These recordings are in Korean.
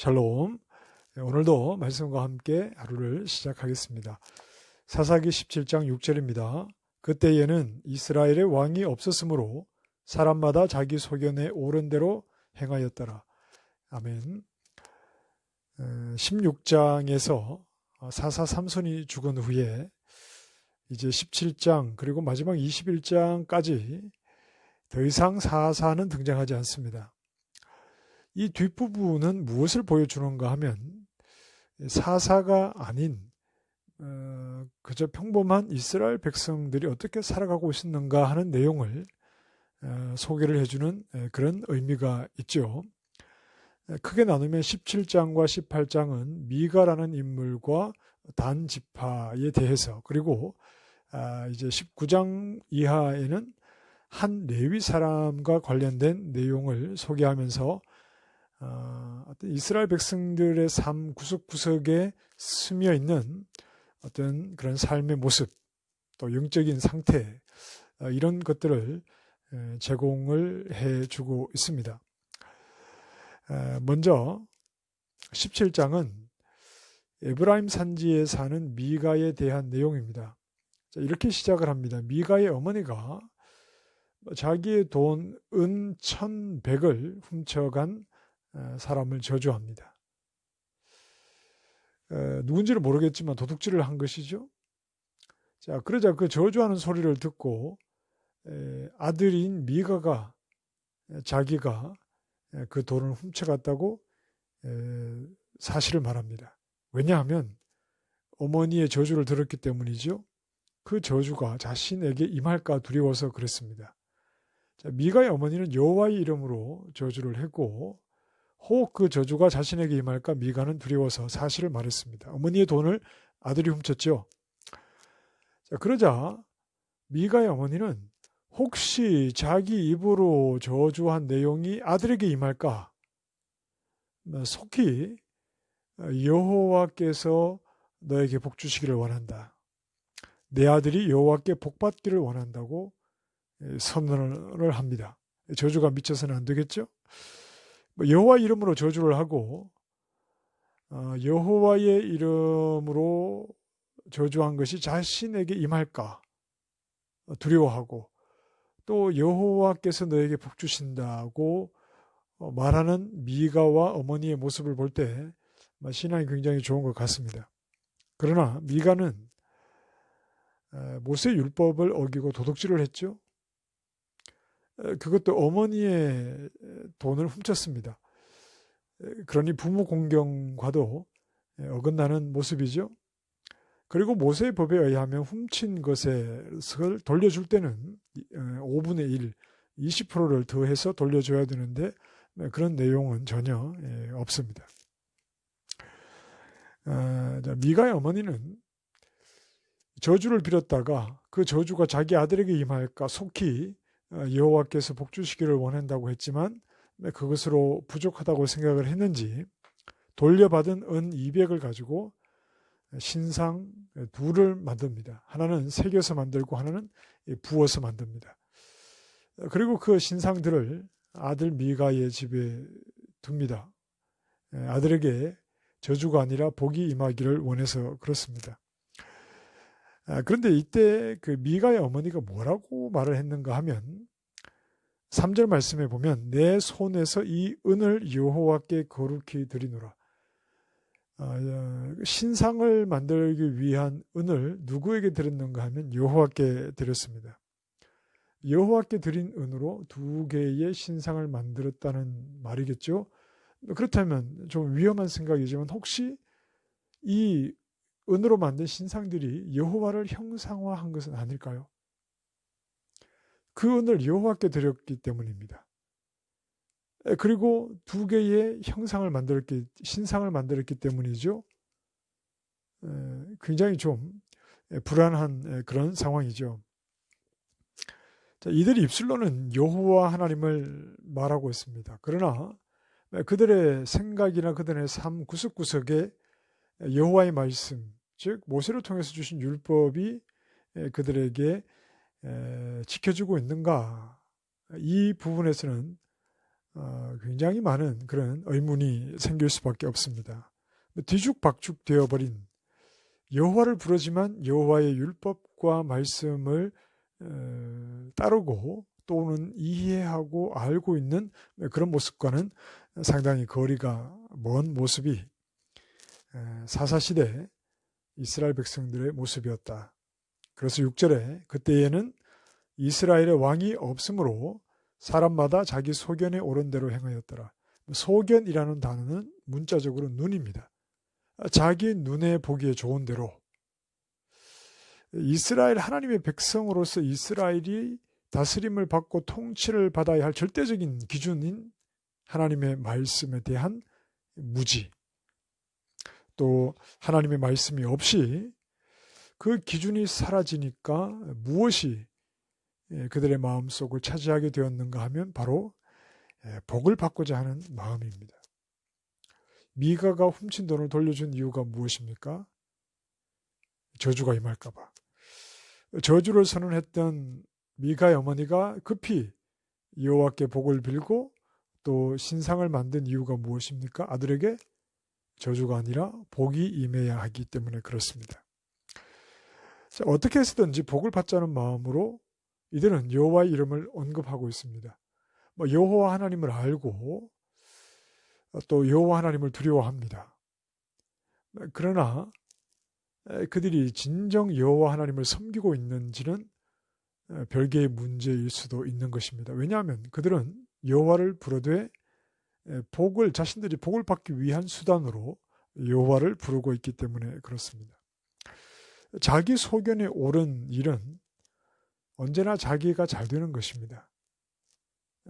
샬롬. 오늘도 말씀과 함께 하루를 시작하겠습니다. 사사기 17장 6절입니다. 그때에는 이스라엘의 왕이 없었으므로 사람마다 자기 소견에 옳은 대로 행하였더라. 아멘. 16장에서 사사 삼손이 죽은 후에 이제 17장 그리고 마지막 21장까지 더 이상 사사는 등장하지 않습니다. 이 뒷부분은 무엇을 보여주는가 하면 사사가 아닌 그저 평범한 이스라엘 백성들이 어떻게 살아가고 있었는가 하는 내용을 소개를 해주는 그런 의미가 있죠. 크게 나누면 17장과 18장은 미가라는 인물과 단 지파에 대해서, 그리고 이제 19장 이하에는 한 레위 사람과 관련된 내용을 소개하면서 어떤 이스라엘 백성들의 삶 구석구석에 스며 있는 어떤 그런 삶의 모습, 또 영적인 상태, 이런 것들을 제공을 해주고 있습니다. 먼저 17장은 에브라임 산지에 사는 미가에 대한 내용입니다. 이렇게 시작을 합니다. 미가의 어머니가 자기의 돈, 은 1,100을 훔쳐간 사람을 저주합니다. 누군지를 모르겠지만 도둑질을 한 것이죠. 자, 그러자 그 저주하는 소리를 듣고 아들인 미가가 자기가 그 돈을 훔쳐갔다고 사실을 말합니다. 왜냐하면 어머니의 저주를 들었기 때문이죠. 그 저주가 자신에게 임할까 두려워서 그랬습니다. 자, 미가의 어머니는 여호와의 이름으로 저주를 했고 혹 그 저주가 자신에게 임할까 미가는 두려워서 사실을 말했습니다. 어머니의 돈을 아들이 훔쳤죠. 자, 그러자 미가의 어머니는 혹시 자기 입으로 저주한 내용이 아들에게 임할까 속히 여호와께서 너에게 복 주시기를 원한다. 내 아들이 여호와께 복 받기를 원한다고 선언을 합니다. 저주가 미쳐서는 안 되겠죠. 여호와 이름으로 저주를 하고 여호와의 이름으로 저주한 것이 자신에게 임할까 두려워하고 또 여호와께서 너에게 복 주신다고 말하는 미가와 어머니의 모습을 볼 때 신앙이 굉장히 좋은 것 같습니다. 그러나 미가는 모세 율법을 어기고 도둑질을 했죠. 그것도 어머니의 돈을 hum쳤습니다. 그러니 부모 공경과도 어긋나는 모습이죠. 그리고 모세의 법에 의하면 훔친 것을 돌려줄 때는 5분의 1, 20%를 더해서 돌려줘야 되는데 그런 내용은 전혀 없습니다. 미가의 어머니는 저주를 빌었다가 그 저주가 자기 아들에게 임할까 속히 여호와께서 복 주시기를 원한다고 했지만 그것으로 부족하다고 생각을 했는지 돌려받은 은 200을 가지고 신상 둘을 만듭니다. 하나는 새겨서 만들고 하나는 부어서 만듭니다. 그리고 그 신상들을 아들 미가의 집에 둡니다. 아들에게 저주가 아니라 복이 임하기를 원해서 그렇습니다. 그런데 이때 그 미가의 어머니가 뭐라고 말을 했는가 하면 3절 말씀에 보면 내 손에서 이 은을 여호와께 거룩히 드리노라. 신상을 만들기 위한 은을 누구에게 드렸는가 하면 여호와께 드렸습니다. 여호와께 드린 은으로 2개의 신상을 만들었다는 말이겠죠. 그렇다면 좀 위험한 생각이지만 혹시 이 은으로 만든 신상들이 여호와를 형상화한 것은 아닐까요? 그 은을 여호와께 드렸기 때문입니다. 그리고 2개의 신상을 만들었기 때문이죠. 굉장히 좀 불안한 그런 상황이죠. 자, 이들이 입술로는 여호와 하나님을 말하고 있습니다. 그러나 그들의 생각이나 그들의 삶 구석구석에 여호와의 말씀, 즉 모세를 통해서 주신 율법이 그들에게 지켜주고 있는가? 이 부분에서는 굉장히 많은 그런 의문이 생길 수밖에 없습니다. 뒤죽박죽 되어버린 여호와를 부르지만 여호와의 율법과 말씀을 따르고 또는 이해하고 알고 있는 그런 모습과는 상당히 거리가 먼 모습이 사사시대 이스라엘 백성들의 모습이었다. 그래서 6절에 그때에는 이스라엘의 왕이 없으므로 사람마다 자기 소견에 옳은 대로 행하였더라. 소견이라는 단어는 문자적으로 눈입니다. 자기 눈에 보기에 좋은 대로 이스라엘 하나님의 백성으로서 이스라엘이 다스림을 받고 통치를 받아야 할 절대적인 기준인 하나님의 말씀에 대한 무지, 또 하나님의 말씀이 없이 그 기준이 사라지니까 무엇이 그들의 마음속을 차지하게 되었는가 하면 바로 복을 받고자 하는 마음입니다. 미가가 훔친 돈을 돌려준 이유가 무엇입니까? 저주가 임할까 봐. 저주를 선언했던 미가의 어머니가 급히 여호와께 복을 빌고 또 신상을 만든 이유가 무엇입니까? 아들에게 저주가 아니라 복이 임해야 하기 때문에 그렇습니다. 자, 어떻게 해서든지 복을 받자는 마음으로 이들은 여호와의 이름을 언급하고 있습니다. 여호와 하나님을 알고 또 여호와 하나님을 두려워합니다. 그러나 그들이 진정 여호와 하나님을 섬기고 있는지는 별개의 문제일 수도 있는 것입니다. 왜냐하면 그들은 여호와를 부르되 자신들이 복을 받기 위한 수단으로 여호와를 부르고 있기 때문에 그렇습니다. 자기 소견에 옳은 일은 언제나 자기가 잘 되는 것입니다.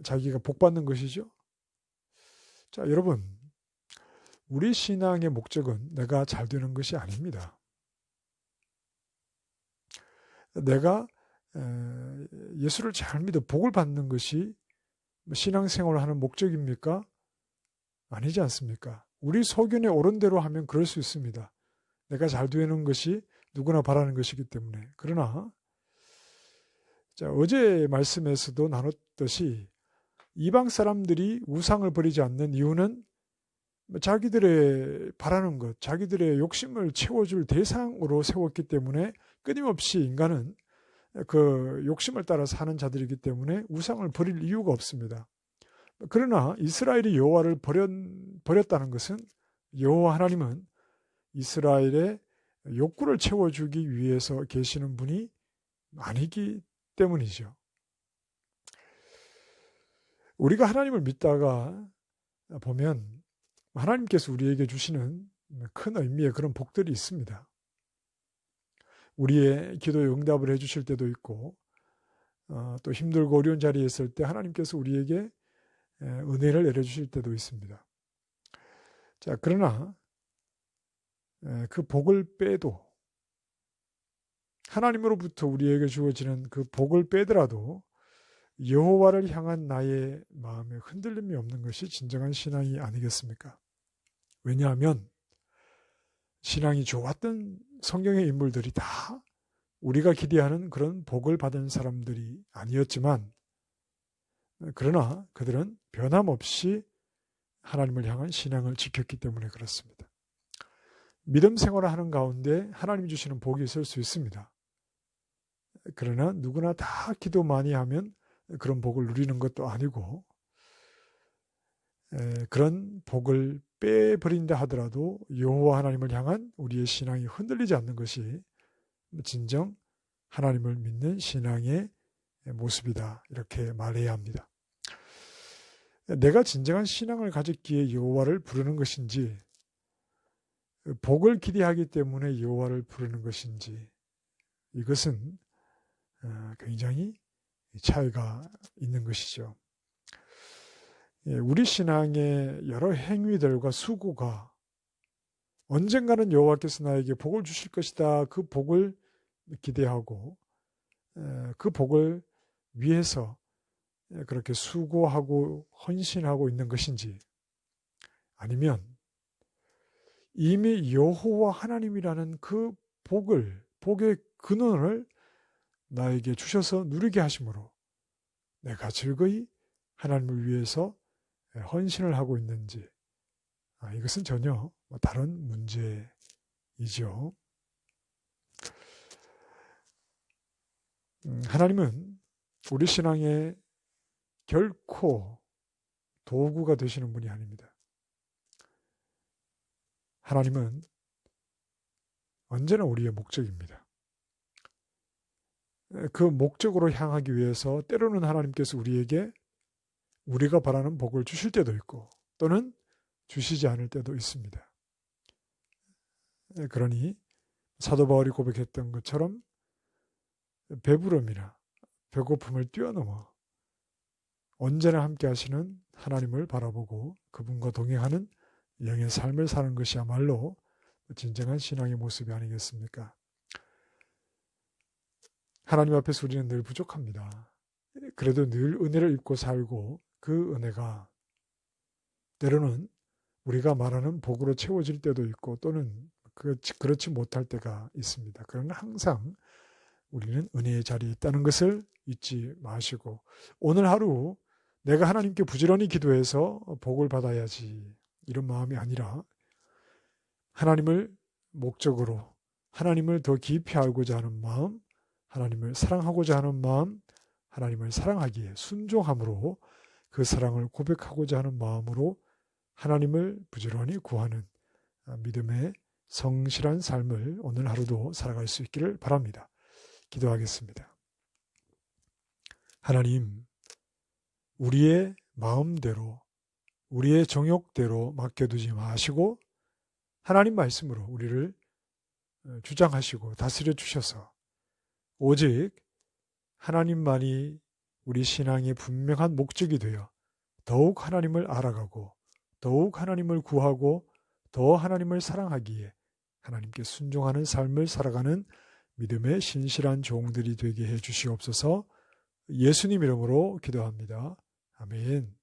자기가 복 받는 것이죠. 자, 여러분, 우리 신앙의 목적은 내가 잘 되는 것이 아닙니다. 내가 예수를 잘 믿어 복을 받는 것이 신앙생활을 하는 목적입니까? 아니지 않습니까? 우리 소견에 옳은 대로 하면 그럴 수 있습니다. 내가 잘 되는 것이 누구나 바라는 것이기 때문에. 그러나 자, 어제 말씀에서도 나눴듯이 이방 사람들이 우상을 버리지 않는 이유는 자기들의 바라는 것, 자기들의 욕심을 채워줄 대상으로 세웠기 때문에 끊임없이 인간은 그 욕심을 따라 사는 자들이기 때문에 우상을 버릴 이유가 없습니다. 그러나 이스라엘이 여호와를 버렸다는 것은 여호와 하나님은 이스라엘의 욕구를 채워주기 위해서 계시는 분이 아니기 때문이죠. 우리가 하나님을 믿다가 보면 하나님께서 우리에게 주시는 큰 의미의 그런 복들이 있습니다. 우리의 기도에 응답을 해주실 때도 있고 또 힘들고 어려운 자리에 있을 때 하나님께서 우리에게 은혜를 내려주실 때도 있습니다. 자, 그러나 그 복을 빼도 하나님으로부터 우리에게 주어지는 그 복을 빼더라도 여호와를 향한 나의 마음에 흔들림이 없는 것이 진정한 신앙이 아니겠습니까? 왜냐하면 신앙이 좋았던 성경의 인물들이 다 우리가 기대하는 그런 복을 받은 사람들이 아니었지만 그러나 그들은 변함없이 하나님을 향한 신앙을 지켰기 때문에 그렇습니다. 믿음 생활을 하는 가운데 하나님이 주시는 복이 있을 수 있습니다. 그러나 누구나 다 기도 많이 하면 그런 복을 누리는 것도 아니고 그런 복을 빼버린다 하더라도 여호와 하나님을 향한 우리의 신앙이 흔들리지 않는 것이 진정 하나님을 믿는 신앙의 모습이다. 이렇게 말해야 합니다. 내가 진정한 신앙을 가졌기에 여호와를 부르는 것인지 복을 기대하기 때문에 여호와를 부르는 것인지 이것은 굉장히 차이가 있는 것이죠. 우리 신앙의 여러 행위들과 수고가 언젠가는 여호와께서 나에게 복을 주실 것이다. 그 복을 기대하고 그 복을 위해서 그렇게 수고하고 헌신하고 있는 것인지 아니면 이미 여호와 하나님이라는 그 복의 근원을 나에게 주셔서 누리게 하심으로 내가 즐거이 하나님을 위해서 헌신을 하고 있는지, 이것은 전혀 다른 문제이죠. 하나님은 우리 신앙의 결코 도구가 되시는 분이 아닙니다. 하나님은 언제나 우리의 목적입니다. 그 목적으로 향하기 위해서 때로는 하나님께서 우리에게 우리가 바라는 복을 주실 때도 있고 또는 주시지 않을 때도 있습니다. 그러니 사도 바울이 고백했던 것처럼 배부름이나 배고픔을 뛰어넘어 언제나 함께 하시는 하나님을 바라보고 그분과 동행하는 영의 삶을 사는 것이야말로 진정한 신앙의 모습이 아니겠습니까? 하나님 앞에서 우리는 늘 부족합니다. 그래도 늘 은혜를 입고 살고 그 은혜가 때로는 우리가 말하는 복으로 채워질 때도 있고 또는 그렇지 못할 때가 있습니다. 그러나 항상 우리는 은혜의 자리에 있다는 것을 잊지 마시고 오늘 하루 내가 하나님께 부지런히 기도해서 복을 받아야지 이런 마음이 아니라 하나님을 목적으로 하나님을 더 깊이 알고자 하는 마음, 하나님을 사랑하고자 하는 마음, 하나님을 사랑하기에 순종함으로 그 사랑을 고백하고자 하는 마음으로 하나님을 부지런히 구하는 믿음의 성실한 삶을 오늘 하루도 살아갈 수 있기를 바랍니다. 기도하겠습니다. 하나님, 우리의 마음대로 우리의 정욕대로 맡겨두지 마시고 하나님 말씀으로 우리를 주장하시고 다스려 주셔서 오직 하나님만이 우리 신앙의 분명한 목적이 되어 더욱 하나님을 알아가고 더욱 하나님을 구하고 더 하나님을 사랑하기에 하나님께 순종하는 삶을 살아가는 믿음의 신실한 종들이 되게 해 주시옵소서. 예수님 이름으로 기도합니다. 아멘.